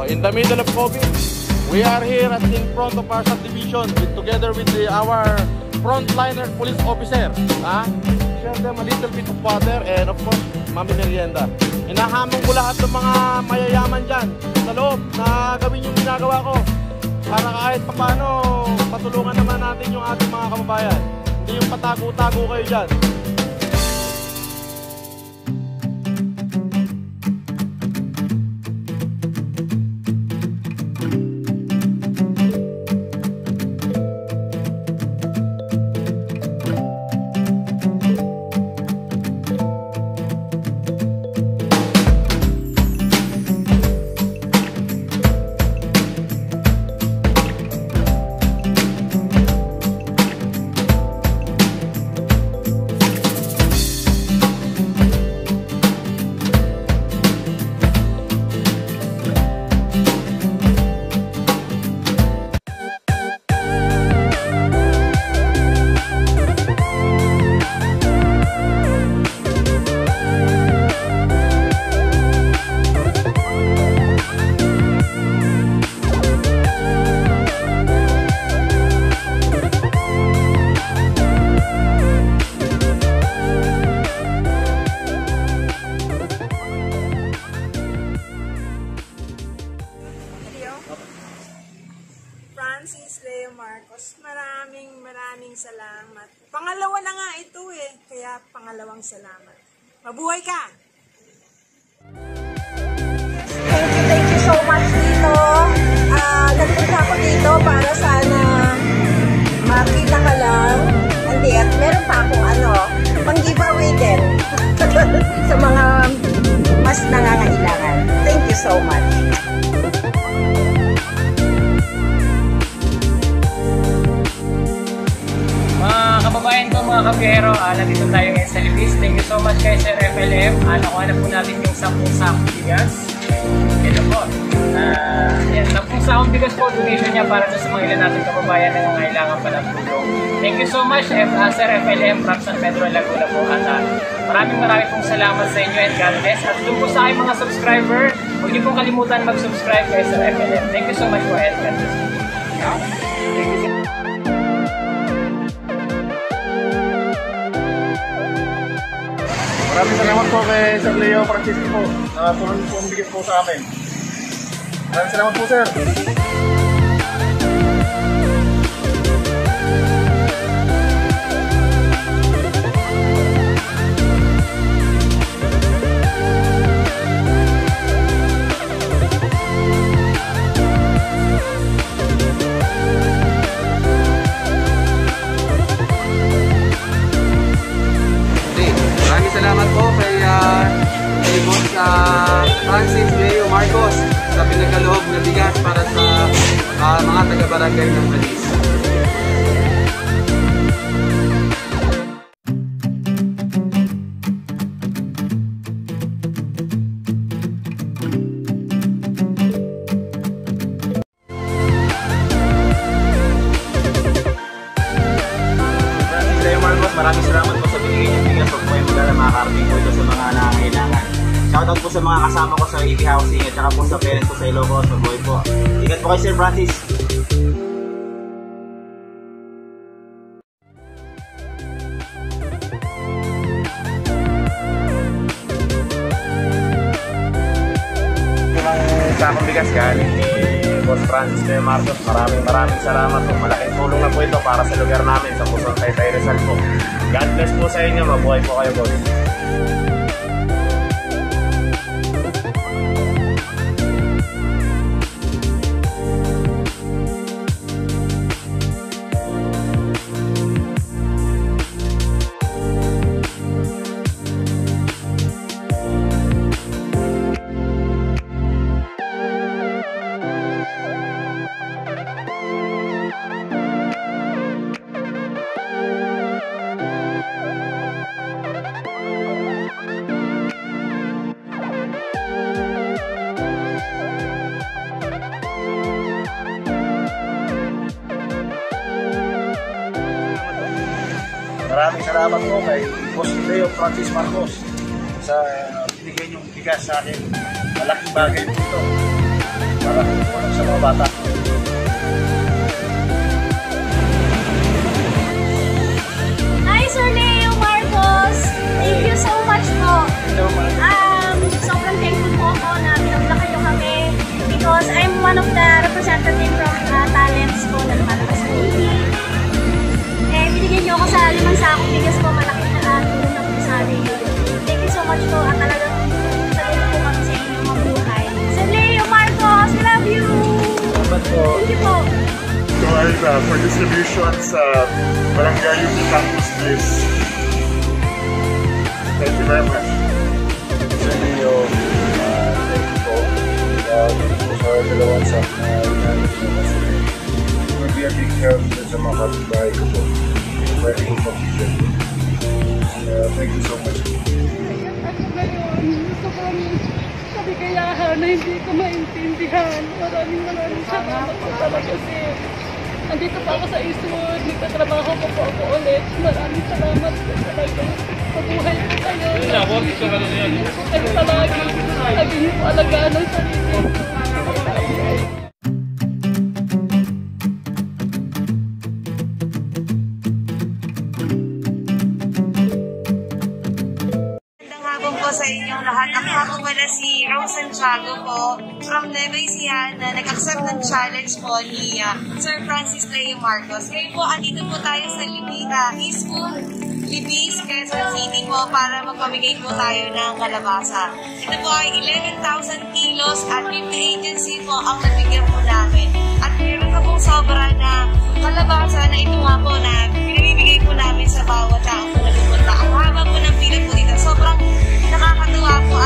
in the middle of COVID, we are here at in front of our subdivision together with our frontliner police officer. Share them a little bit of water and of course, mami merienda. Inahamon ko lahat ng mga mayayaman dyan sa loob na gawin yung ginagawa ko para kahit paano patulungan naman natin yung ating mga kababayan. Hindi yung patago-tago kayo dyan. Francis Leo Marcos, maraming salamat. Pangalawa na nga ito kaya pangalawang salamat. Mabuhay ka! Thank you so much dito. Nagpunta ako dito para sana makita ka lang. Hindi, at meron pa akong pang-giveaway din sa mga mas nangangailangan. Thank you so much. Kababayan ko mga kabiyero, nandito tayo ngayon sa Libis. Thank you so much kay Sir FLM. Nakuha na po natin yung 10 sakong bigas. Ito po. Yan, 10 sakong bigas po donation niya para sa mga ilan natin kababayan na nangangailangan pa ng tulong. Thank you so much Sir FLM from San Pedro Laguna po. At maraming pong salamat sa inyo and God bless. At doon po sa aking mga subscriber, huwag niyo pong kalimutan mag-subscribe kay Sir FLM. Thank you so much po and God bless. Thank you so much. Maraming salamat po kay Sir Leo Francisco po na tulong po ang bigay po sa amin. Maraming salamat po, sir. Salamat po kay Boss Francis Leo Marcos sa pinagkaloob na bigas para sa mga taga-barangay ng Malis. Francis Leo Marcos, maraming salamat po sa binigay niyong bigas. Huwag po yung makarating po ito sa mga nangangailangan. Shoutout po sa mga kasama ko sa EB Housing at saka po sa parents ko sa Ilocos. Mabuhay po. Ingat po kay Sir Francis. Sakong bigas galing ni Boss Francis Leo Marcos. Maraming salamat po. Malaking tulong na po ito para sa lugar namin sa Pusong Taytay Rizal po. God bless po sa inyo. Mabuhay po kayo, boss. Maraming salamat po kay Boss Leo Francis Marcos sa binigay niyong bigas sa akin. Malaking bagay po ito. para tumulong sa mga bata. Hi, Sir Leo Marcos! Thank you so much po. Sobrang thankful po ako na binabla kayo kami because I'm one of the representative from talents po na lumalabas sa TV. Eh, binigyan niyo ako sa 5 sakong bigas po, malaki na tulong na po sa amin. Thank you so much po at talagang saludo po kami sa inyong mga buhay. Sir Leo Marcos, we love you! Thank you po! Ito ay for distribution sa Barangay Uni Campus Bliss. Thank you very much. Sir Leo, thank you po. Sa dalawang sa be a big help sa mga kapitbahay ko po. Very important. Thank you so much. Ako ngayon, gusto kong kabigayahan na hindi ko maintindihan. Maraming salamat po talaga sir. Andito pa ako sa Eastwood, nagtatrabaho pa po ako ulit. Maraming salamat po talaga. Mabuhay po kayo. Hindi po kayo palagi. Lagi niyo po alagaan ang sarili ko. Sa inyong lahat. Ako nga po pala si Rose Santiago po from Nueva Ecija na nag-accept ng challenge po ni Sir Francis Leo Marcos. Ngayon po, andito po tayo sa Libis, Quezon City po para magpamigay po tayo ng kalabasa. Ito po ay 11,000 kilos at 50 agency po ang nabigyan po namin. At meron na pong sobra na kalabasa na ito nga po na pinibigay po namin sa bawat taong po nagpupunta. Ang haba po ng pila po dito. Sobrang nakakatuwa po.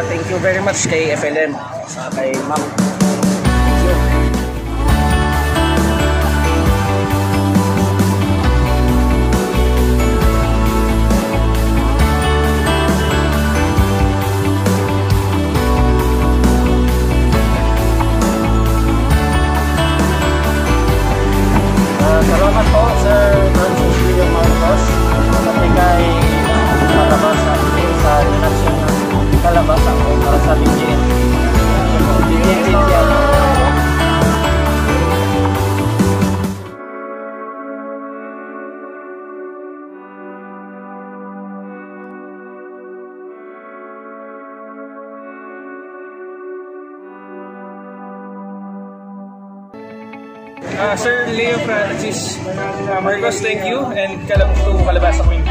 Thank you very much kay FLM sa kay Ma'am. Thank you. Salamat po Sir Francis Leo Marcos pati kay kalabasa sa donasyon ng kalabasa ko para sa BGN. Sir Leo Francis Marcos, thank you, and kalabasa ko yung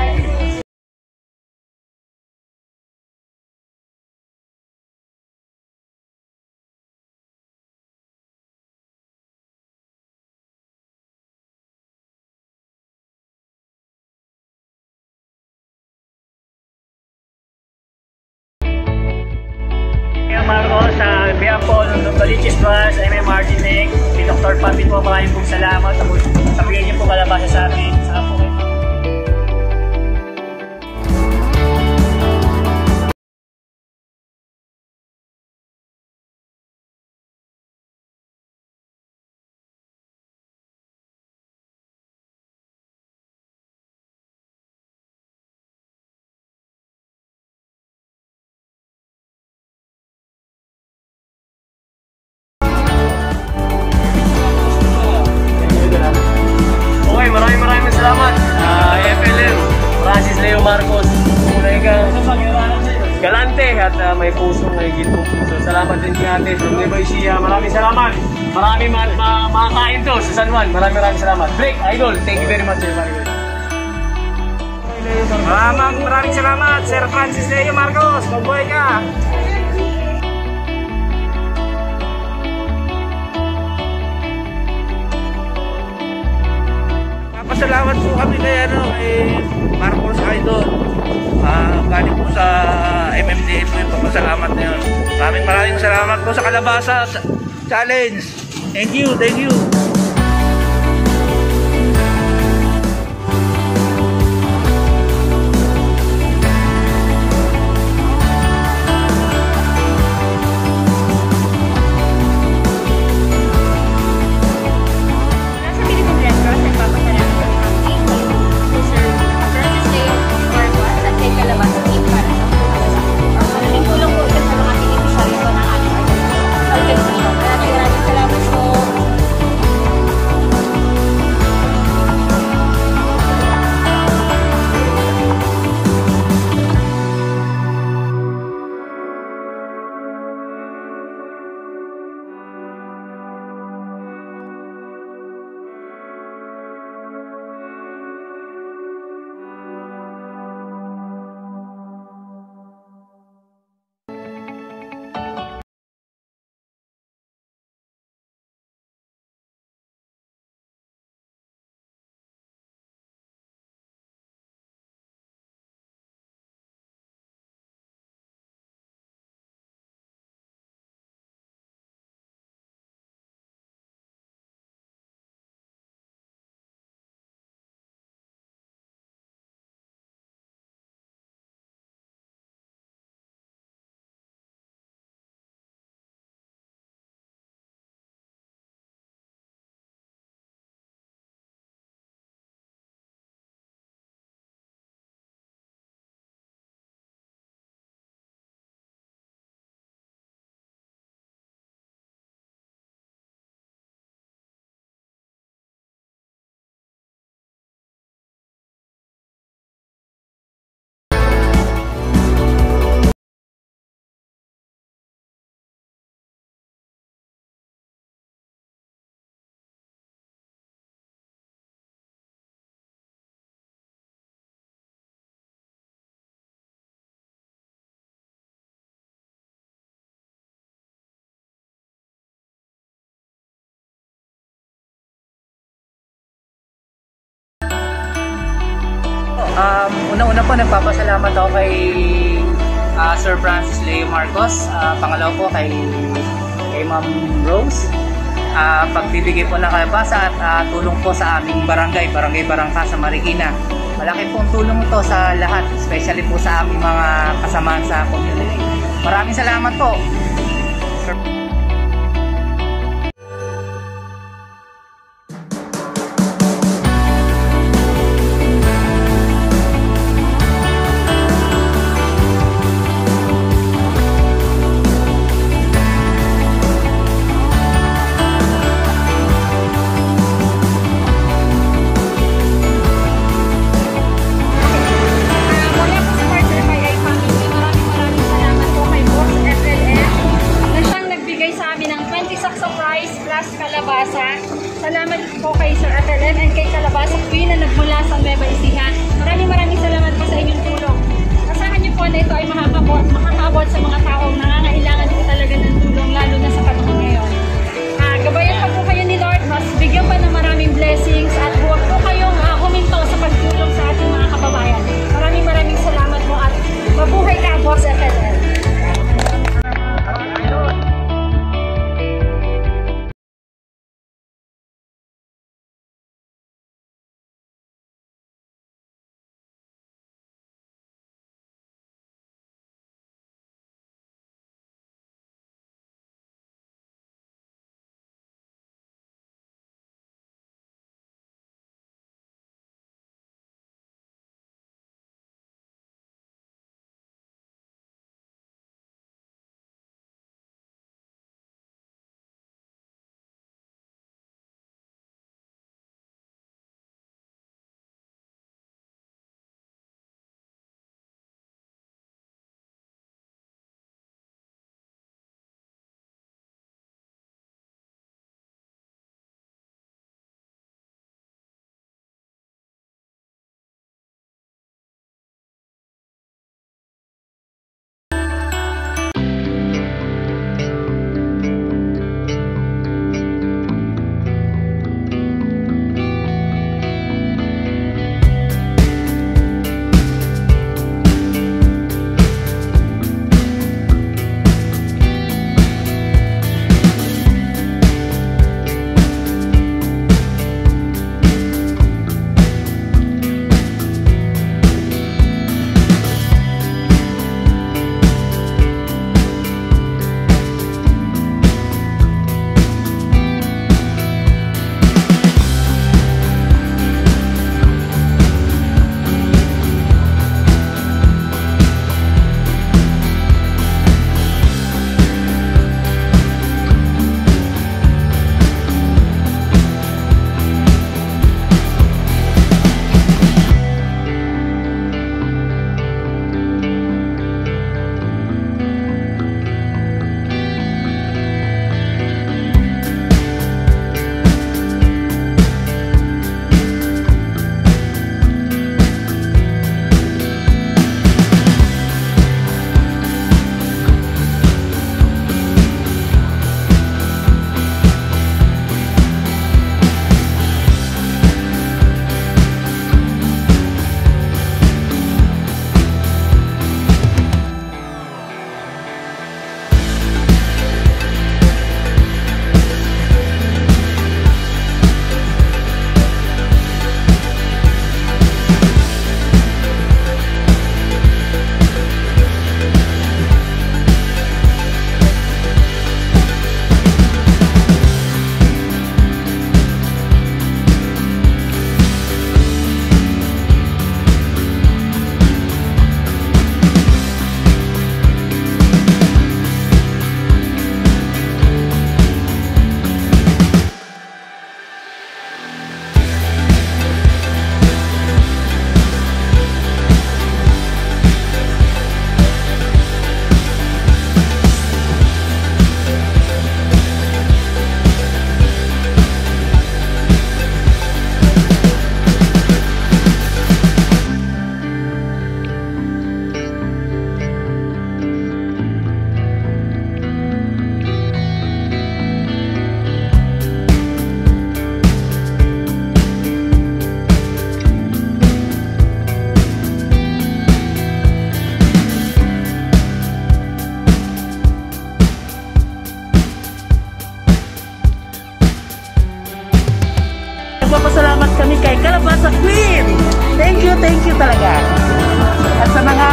Marcos, sa behalf po ng Baliches Branch, MMRT Link, si Dr. Pambit po, maraming pong salamat sa bigay niyo po kalabasa sa amin. Saka po salamat. FLM, Francis Leo Marcos. Tunay kang galante at may pusong may gintong puso. Salamat din kay ate sa Nueva Ecija. Maraming salamat. Maraming makakain to sa San Juan. Maraming salamat. Blake, Idol, thank you very much. Maraming salamat, Sir Francis Leo Marcos. Mabuhay ka! Pasalamat po kami kay Marcos Idol. Galing po sa MMDA po yung papasalamat na yun. Maraming salamat po sa Kalabasa Challenge. Thank you, thank you. Una-una po, nagpapasalamat ako kay Sir Francis Leo Marcos. Pangalawa po kay Ma'am Rose. Pagbibigay po ng kalabasa at tulong po sa aming barangay Barangka sa Marikina. Malaki pong tulong ito sa lahat, especially po sa aming mga kasamahan sa community. Maraming salamat po. Sir Salamat po kay Sir FLM and kay Kalabasa Queen na nagmula sa Nueva Ecija. Maraming salamat po sa inyong tulong. Asahan niyo po na ito ay makakaabot sa mga taong nangangailangan po talaga ng tulong, lalo na sa panahon ngayon. Gabayan pa po kayo ni Lord, mas bigyan pa ng maraming blessings at huwag po kayong huminto sa pagtulong sa ating mga kababayan. Maraming salamat po at mabuhay ka, Boss FLM. thank you talaga. At sa mga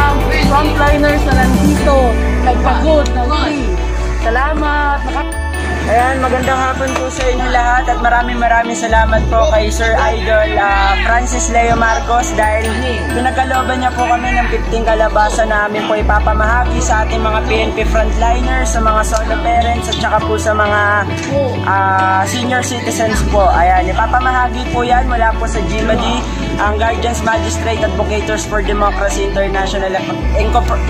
frontliners na nandito, nagpagod ng free. Salamat! Ayan, magandang hapon po sa inyo lahat at maraming salamat po kay Sir Idol Francis Leo Marcos dahil pinagkalooban niya po kami ng 15 kalabasa na namin po ipapamahagi sa ating mga PNP frontliners, sa mga solo parents at saka po sa mga senior citizens po. Ayan, ipapamahagi po yan mula po sa GMAD, ang Guardians Magistrate Advocators for Democracy International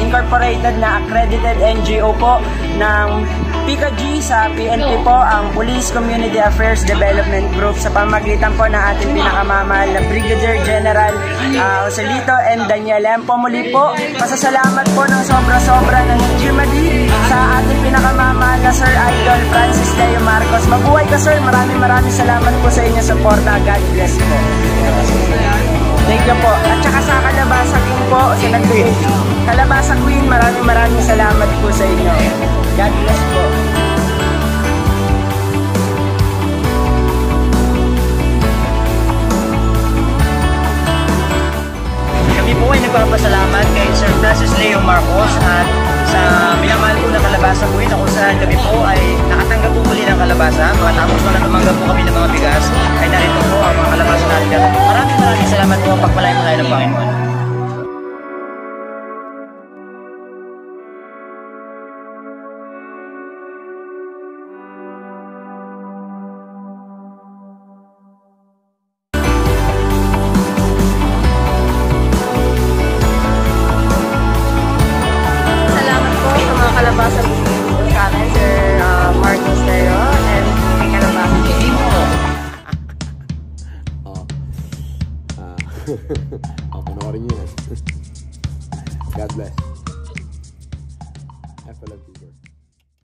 Incorporated na accredited NGO po ng PICAG sa PNP po, ang Police Community Affairs Development Group sa pamagitan po ng ating pinakamamahal na Brigadier General Joselito and Daniel. Ayan po muli po, pasasalamat po ng sobra-sobra ng GMAD sa ating pinakamamahal na Sir Idol Francis Leo Marcos. Mabuhay ka sir, maraming salamat po sa inyong suporta. God bless po. Thank you po. At saka sa Kalabasa Queen po, sa Kalabasa Queen, maraming salamat po sa inyo. God bless po. Kami po ay nagpapasalamat kay Sir Francis Leo Marcos at sa minamahal po ng Kalabasa Queen na kung saan kami po ay nakatanggap po muli ng kalabasa. Matapos na tumanggap po kami ng mga bigas, ay narito po ang mga kalabasa natin. Maraming salamat po. Pagpalain mo tayo ng Panginoon. Kalabasa sa akin, Sir Marcos Leo, and kay Kalabasa Queen. Panoorin niyo yan. God bless. FLFP.